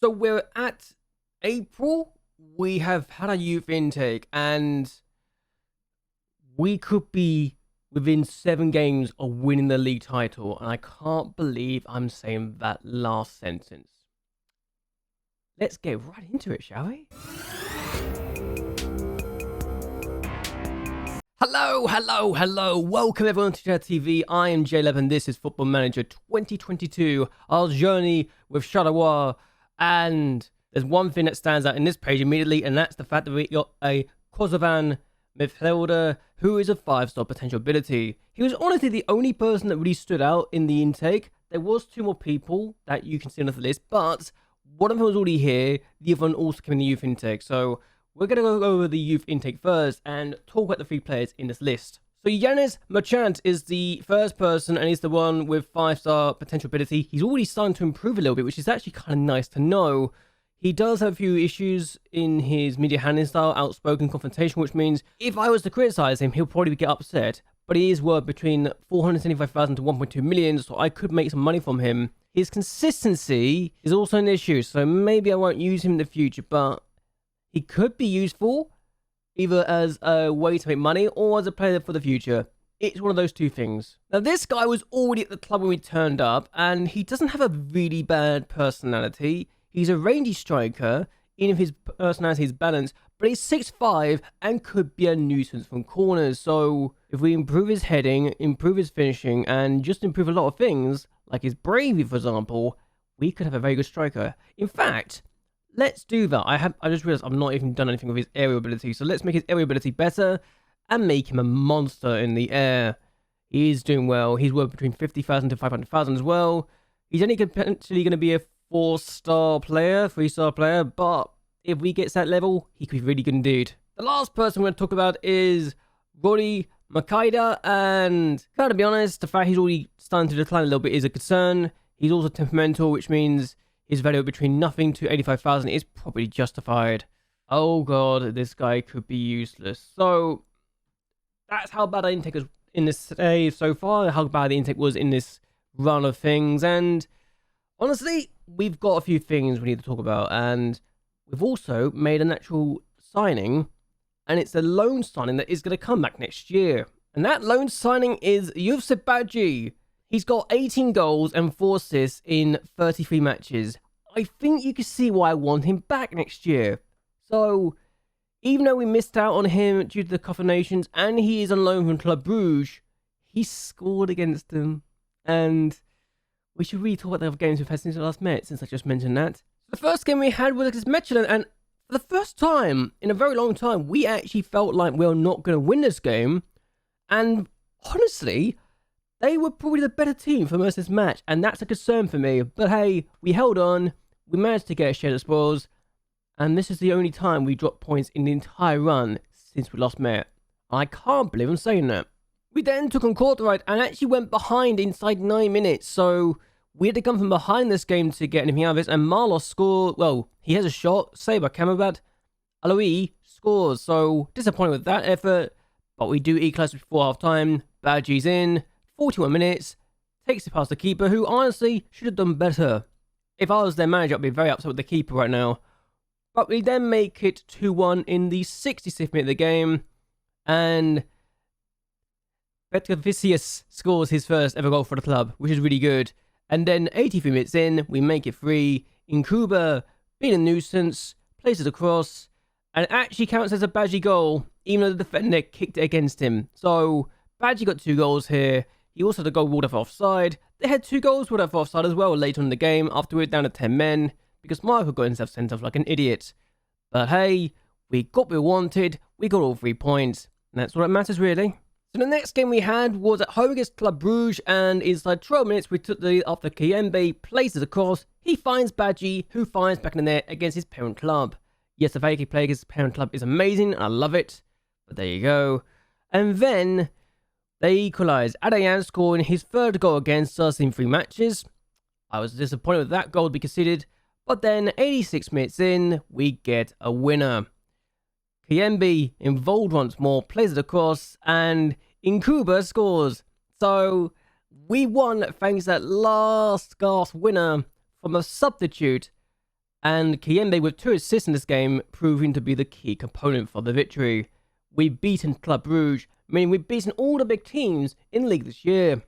So we're at April. We have had a youth intake, and we could be within 7 games of winning the league title. And I can't believe I'm saying that last sentence. Let's get right into it, shall we? Hello. Welcome everyone to JLABTV. I am JLAB and this is Football Manager 2022. Our journey with Charleroi. And there's one thing that stands out in this page immediately, and that's the fact that we got a Kosovan midfielder who is a 5-star potential ability. He was honestly the only person that really stood out in the intake. There was 2 more people that you can see on the list, but one of them was already here. The other one also came in the youth intake. So we're going to go over the youth intake first and talk about the 3 players in this list. So Yannis Merchant is the first person, and he's the one with 5-star potential ability. He's already starting to improve a little bit, which is actually kind of nice to know. He does have a few issues in his media handling style, outspoken confrontation, which means if I was to criticize him, he'll probably get upset. But he is worth between 475,000 to 1.2 million, so I could make some money from him. His consistency is also an issue, so maybe I won't use him in the future, but he could be useful either as a way to make money or as a player for the future. It's one of those 2 things. Now, this guy was already at the club when we turned up, and he doesn't have a really bad personality. He's a rangy striker, even if his personality is balanced, but he's 6'5" and could be a nuisance from corners. So if we improve his heading, improve his finishing, and just improve a lot of things, like his bravery, for example, we could have a very good striker. In fact, let's do that. I just realized I've not even done anything with his aerial ability. So let's make his aerial ability better and make him a monster in the air. He's doing well. He's worth between 50,000 to 500,000 as well. He's only potentially going to be a 4-star player, 3-star player, but if we get to that level, he could be really good indeed. The last person we're going to talk about is Rory Makaida, and gotta be honest, the fact he's already starting to decline a little bit is a concern. He's also temperamental, which means his value between nothing to 85,000 is probably justified. Oh god, this guy could be useless. So that's how bad our intake was in this day so far, how bad the intake was in this run of things. And honestly, we've got a few things we need to talk about, and we've also made a natural signing, and it's a loan signing that is going to come back next year. And that loan signing is Yusuf Badji. He's got 18 goals and 4 assists in 33 matches. I think you can see why I want him back next year. So, even though we missed out on him due to the Cup of Nations, and he is on loan from Club Brugge, he scored against them. And we should really talk about the other games we've had since we last met, since I just mentioned that. The first game we had was against Mechelen, and for the first time in a very long time, we actually felt like we were not going to win this game. And honestly, they were probably the better team for most of this match, and that's a concern for me. But hey, we held on, we managed to get a share of spoils, and this is the only time we dropped points in the entire run since we last met. I can't believe I'm saying that. We then took on Kortrijk and actually went behind inside 9 minutes, so we had to come from behind this game to get anything out of it, and Marlos scored. Well, he has a shot, saved by Kamabad. Alois scores, so disappointed with that effort, but we do equalise before half-time. Badji's in, 41 minutes, takes it past the keeper, who honestly should have done better. If I was their manager, I'd be very upset with the keeper right now. But we then make it 2-1 in the 66th minute of the game, and Petrovicius scores his first ever goal for the club, which is really good. And then 83 minutes in, we make it 3. Incuba, being a nuisance, places it across, and it actually counts as a Badji goal, even though the defender kicked it against him. So Badji got 2 goals here. He also had a goal ruled off offside. They had 2 goals ruled off offside as well later on in the game, after we were down to 10 men, because Michael got himself sent off like an idiot. But hey, we got what we wanted, we got all 3 points, and that's all that matters really. So the next game we had was at home against Club Brugge, and inside 12 minutes we took the lead after Kiembe places across. He finds Badji, who finds back in the net against his parent club. Yes, the Viking play against his parent club is amazing, and I love it. But there you go. And then they equalised. Adayan scoring his 3rd goal against us in 3 matches. I was disappointed with that goal to be conceded, but then 86 minutes in, we get a winner. Kiembe involved once more, plays it across, and Incuba scores. So we won thanks to that last gasp winner from a substitute. and Kiembe with 2 assists in this game, proving to be the key component for the victory. We've beaten Club Brugge, meaning we've beaten all the big teams in the league this year.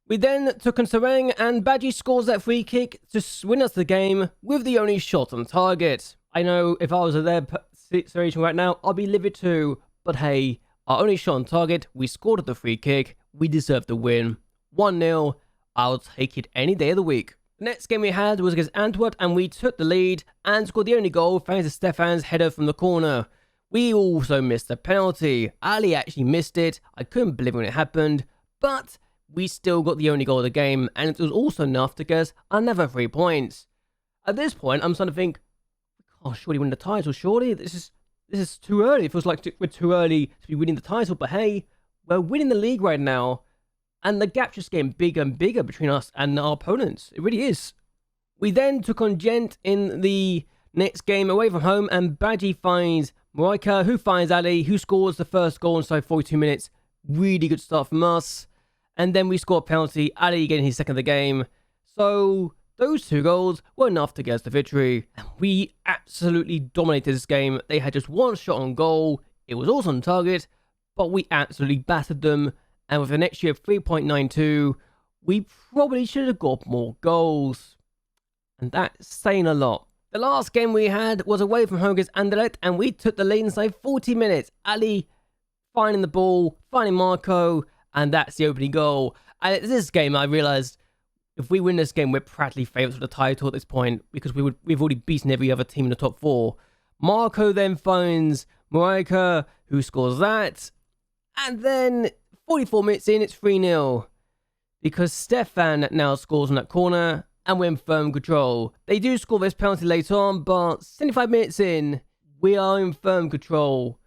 We then took on Serang, and Badji scores that free kick to win us the game with the only shot on target. I know if I was in their situation right now, I'd be livid too, but hey, our only shot on target, we scored at the free kick, we deserved the win. 1-0, I'll take it any day of the week. The next game we had was against Antwerp, and we took the lead and scored the only goal thanks to Stefan's header from the corner. We also missed the penalty. Ali actually missed it. I couldn't believe when it happened, but we still got the only goal of the game, and it was also enough to get us another 3 points. At this point, I'm starting to think, we can't surely win the title, surely? This is too early. It feels like we're too early to be winning the title, but hey, we're winning the league right now, and the gap's just getting bigger and bigger between us and our opponents. It really is. We then took on Gent in the next game away from home, and Badji finds Moika, who finds Ali, who scores the first goal inside 42 minutes. Really good start from us. And then we scored a penalty, Ali getting his second of the game. So those 2 goals were enough to get us the victory. We absolutely dominated this game. They had just 1 shot on goal. It was also on target, but we absolutely battered them. And with an XG of 3.92, we probably should have got more goals. And that's saying a lot. The last game we had was away from home against Anderlecht, and we took the lead inside 40 minutes. Ali finding the ball, finding Marco, and that's the opening goal. And this game, I realised, if we win this game, we're practically favourites for the title at this point, because we've already beaten every other team in the top 4. Marco then finds Moika, who scores that. And then 44 minutes in, it's 3-0. Because Stefan now scores on that corner, and we're in firm control. They do score this penalty later on, but 75 minutes in, we are in firm control.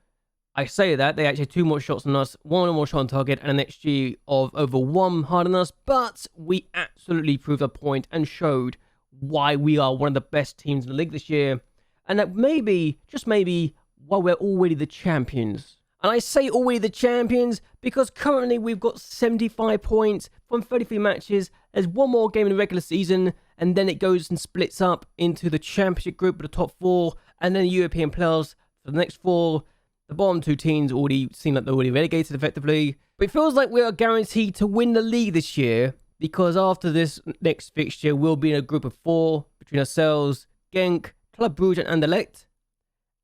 I say that, they actually had 2 more shots than us, 1 more shot on target, and an XG of over 1 higher than us, but we absolutely proved our point and showed why we are one of the best teams in the league this year, and that maybe, just maybe, why we're already the champions. And I say already the champions because currently we've got 75 points from 33 matches. There's 1 more game in the regular season, and then it goes and splits up into the championship group of the top 4, and then the European playoffs for the next 4. The bottom 2 teams already seem like they're already relegated effectively. But it feels like we are guaranteed to win the league this year, because after this next fixture, we'll be in a group of 4 between ourselves, Genk, Club Brugge, and Anderlecht.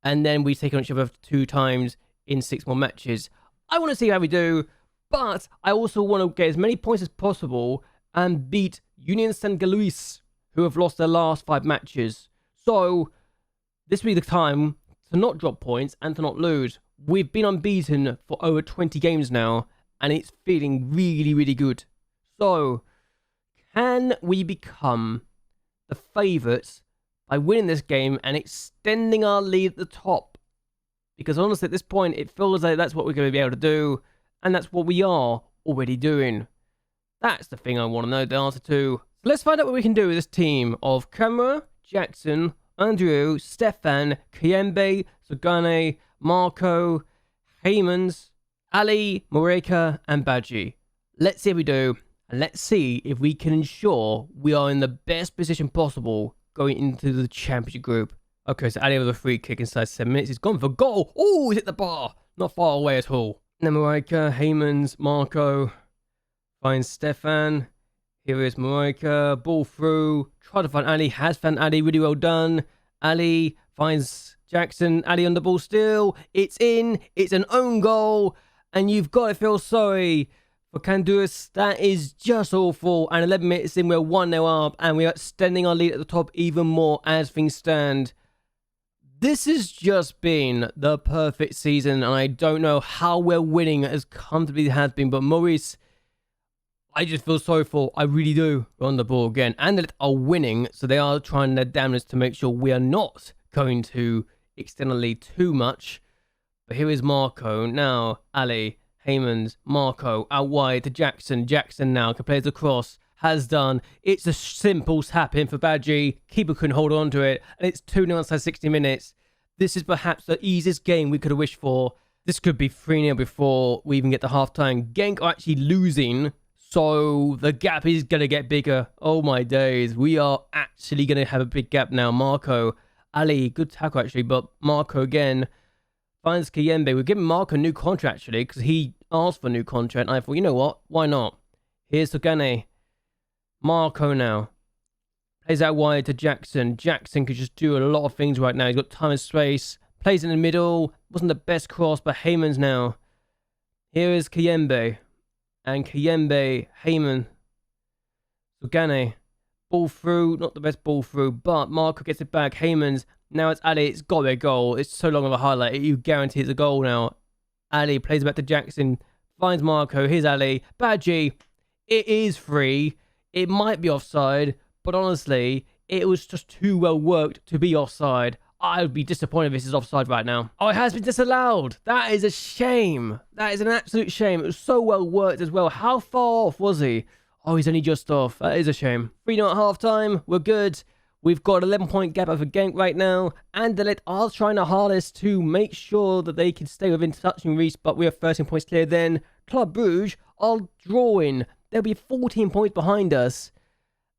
And then we take on each other 2 times in 6 more matches. I want to see how we do, but I also want to get as many points as possible and beat Union Saint-Gilloise, who have lost their last 5 matches. So this will be the time to not drop points and to not lose. We've been unbeaten for over 20 games now, and it's feeling really, really good. So, can we become the favourites by winning this game and extending our lead at the top? Because honestly, at this point, it feels like that's what we're going to be able to do, and that's what we are already doing. That's the thing I want to know the answer to. So let's find out what we can do with this team of Camera, Jackson, Andrew, Stefan, Kiembe, Zogane, Marco, Heymans, Ali, Moreka, and Badji. Let's see how we do, and let's see if we can ensure we are in the best position possible going into the championship group. Okay, so Ali with a free kick inside 7 minutes. He's gone for goal. Oh, he's hit the bar. Not far away at all. And then Moreka, Heymans, Marco finds Stefan. Here is Moreka. Ball through. Try to find Ali. Has found Ali. Really well done. Ali finds Jackson. Ali on the ball still. It's in. It's an own goal. And you've got to feel sorry for Kandus. That is just awful. And 11 minutes in, we're 1-0 up. And we are extending our lead at the top even more as things stand. This has just been the perfect season, and I don't know how we're winning as comfortably as it has been, but Maurice, I just feel sorry for. I really do. We're on the ball again, and they are winning, so they are trying their damnedest to make sure we are not going to extend the lead too much. But here is Marco. Now, Ali, Heymans, Marco, out wide to Jackson. Jackson now can play the cross. Has done. It's a simple tap in for Badji. Keeper couldn't hold on to it. And it's 2-0 inside 60 minutes. This is perhaps the easiest game we could have wished for. This could be 3-0 before we even get to half-time. Genk are actually losing, so the gap is going to get bigger. Oh my days. We are actually going to have a big gap now. Marco Ali, good tackle actually, but Marco again finds Kayembe. We're giving Marco a new contract actually because he asked for a new contract. And I thought, you know what? Why not? Here's Sogane. Marco now. Plays out wide to Jackson. Jackson could just do a lot of things right now. He's got time and space. Plays in the middle. Wasn't the best cross, but Heyman's now. Here is Kayembe. And Kayembe, Heyman. Sogane. Ball through. Not the best ball through, but Marco gets it back. Heyman's. Now it's Ali. It's got to be a goal. It's so long of a highlight. You guarantee it's a goal now. Ali plays it back to Jackson. Finds Marco. Here's Ali. Badgie. It is free. It might be offside. But honestly, it was just too well worked to be offside. I would be disappointed if this is offside right now. Oh, it has been disallowed. That is a shame. That is an absolute shame. It was so well worked as well. How far off was he? Oh, he's only just off. That is a shame. 3-0 at half-time. We're good. We've got an 11-point gap over Genk right now. Anderlecht are trying their hardest to make sure that they can stay within touching reach, but we are 13 points clear then. Club Brugge are drawing. They'll be 14 points behind us.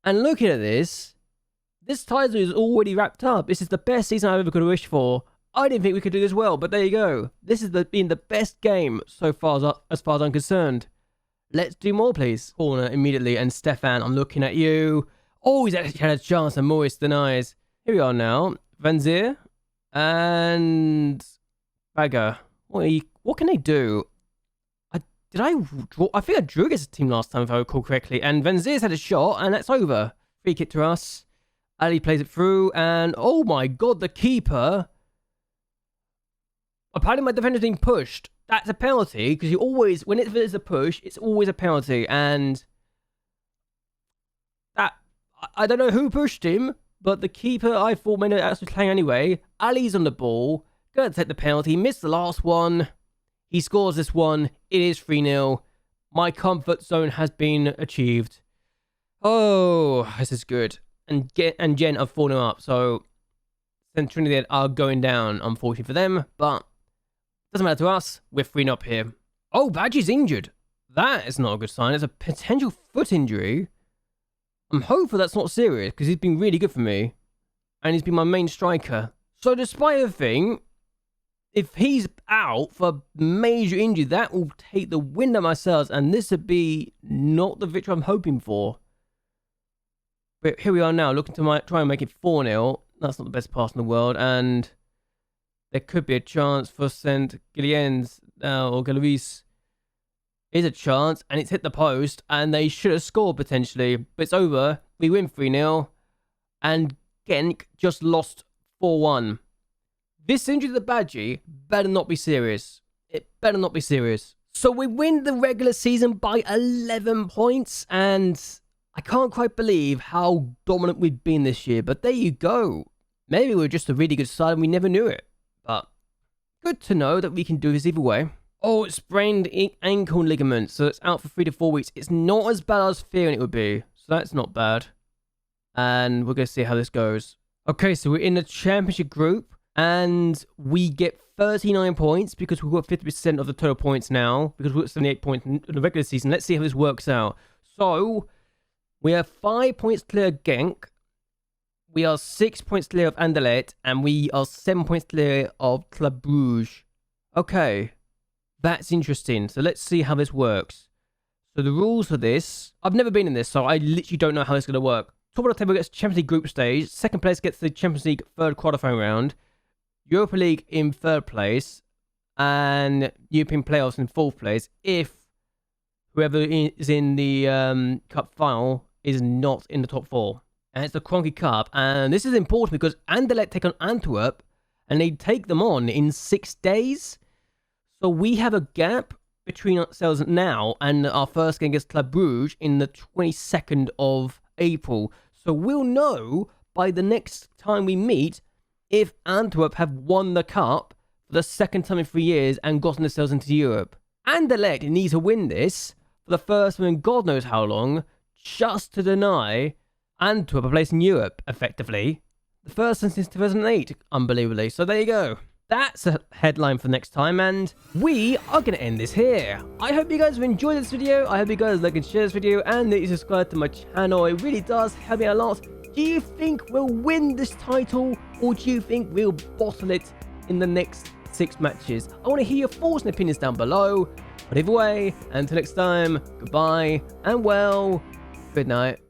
And looking at this title is already wrapped up. This is the best season I've ever could have wished for. I didn't think we could do this well, but there you go. This has been the best game so far as far as I'm concerned. Let's do more, please. Corner immediately, and Stefan, I'm looking at you. Oh, he's actually had a chance, and Maurice denies. Here we are now. Van Zier and Bagger. What can they do? I think I drew against the team last time, if I recall correctly. And Van Zier's had a shot, and that's over. Free kick to us. Ali plays it through, and oh my god, the keeper. Apparently my defender's being pushed. That's a penalty, because you always, when it's a push, it's always a penalty. And that, I don't know who pushed him, but the keeper, I thought, may not actually playing anyway. Ali's on the ball. Gonna take the penalty. Missed the last one. He scores this one. It is 3-0. My comfort zone has been achieved. Oh, this is good. And Gent are 4-0 up. So, St. Trinidad are going down, unfortunately for them. But, doesn't matter to us. We're 3-0 up here. Oh, Badgie's injured. That is not a good sign. It's a potential foot injury. I'm hopeful that's not serious, because he's been really good for me. And he's been my main striker. So, despite everything, if he's out for major injury, that will take the wind out of my sails, and this would be not the victory I'm hoping for. But here we are now, looking to try and make it 4-0. That's not the best pass in the world, and there could be a chance for Saint-Gilloise or Gilloise. Is a chance, and it's hit the post, and they should have scored potentially, but it's over. We win 3-0, and Genk just lost 4-1. This injury to the Badgie better not be serious. It better not be serious. So we win the regular season by 11 points, and I can't quite believe how dominant we've been this year, but there you go. Maybe we're just a really good side and we never knew it, but good to know that we can do this either way. Oh, it's sprained ankle ligament, so it's out for 3 to 4 weeks. It's not as bad as I was fearing it would be, so that's not bad. And we're going to see how this goes. Okay, so we're in the championship group. And we get 39 points because we've got 50% of the total points now. Because we've got 78 points in the regular season. Let's see how this works out. So, we are 5 points clear of Genk. We are 6 points clear of Anderlecht. And we are 7 points clear of Club Brugge. Okay. That's interesting. So, let's see how this works. So, the rules for this. I've never been in this, so I literally don't know how it's going to work. Top of the table gets Champions League group stage. Second place gets the Champions League third quarterfinal round. Europa League in third place, and European playoffs in fourth place if whoever is in the cup final is not in the top 4. And it's the Cronky Cup, and this is important because Anderlecht take on Antwerp, and they take them on in 6 days. So we have a gap between ourselves now and our first game against Club Brugge in the 22nd of April. So we'll know by the next time we meet if Antwerp have won the cup for the second time in 3 years and gotten themselves into Europe. Anderlecht needs to win this for the first time in God knows how long, just to deny Antwerp a place in Europe, effectively. The first time since 2008, unbelievably. So there you go. That's a headline for next time, and we are going to end this here. I hope you guys have enjoyed this video. I hope you guys like and share this video, and that you subscribe to my channel. It really does help me a lot. Do you think we'll win this title, or do you think we'll bottle it in the next 6 matches? I want to hear your thoughts and opinions down below. But either way, until next time, goodbye, and well, good night.